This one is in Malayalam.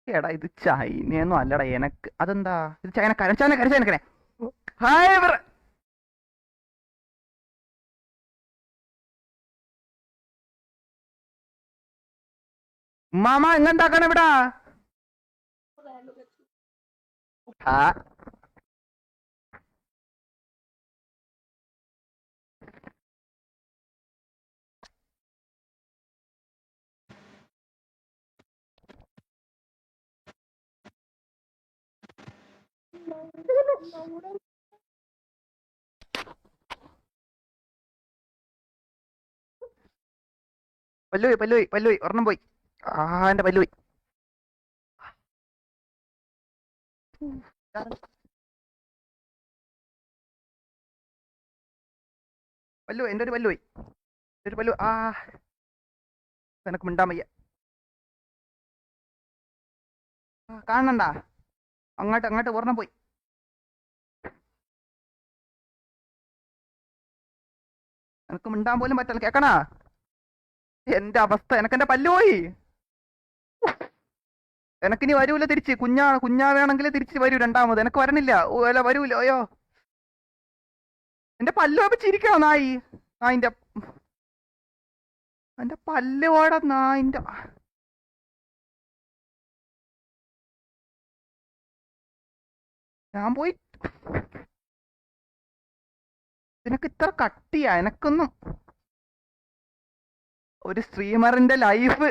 എടാ ഇത് ചൈനയൊന്നും അല്ലടാ എനക്ക് അതെന്താ ഇത് ചൈന കരച്ചാനെ കരച്ചാനെ ഹായ് മാമ എങ്ങെന്താക്കണം ഇവിടെ ആ പല്ലുപോയി ഒരെണ്ണം പോയി എന്റെ പല്ലുപോയി എന്റെ ഒരു പല്ലുപോയി ഒരു പല്ലു എനക്ക് മിണ്ടാൻ വയ്യ കാണണ്ട അങ്ങോട്ട് ഒരെണ്ണം പോയി എനക്ക് മിണ്ടാൻ പോലും പറ്റല്ല കേക്കണാ എന്റെ അവസ്ഥ എനക്കെന്റെ പല്ല് പോയി എനക്കിനി വരൂല തിരിച്ച് കുഞ്ഞാ വേണമെങ്കിൽ തിരിച്ച് വരൂ രണ്ടാമത് എനക്ക് വരണില്ല അല്ല വരൂല അയ്യോ എന്റെ പല്ല് പോയപ്പോ ചിരിക്കണോ നായിന്റെ എന്റെ പല്ല് പോടാ നായിന്റെ ഞാൻ പോയി നിനക്ക് ഇത്ര കട്ടിയാ എനക്കൊന്നും ഒരു സ്ട്രീമറിന്റെ ലൈഫ്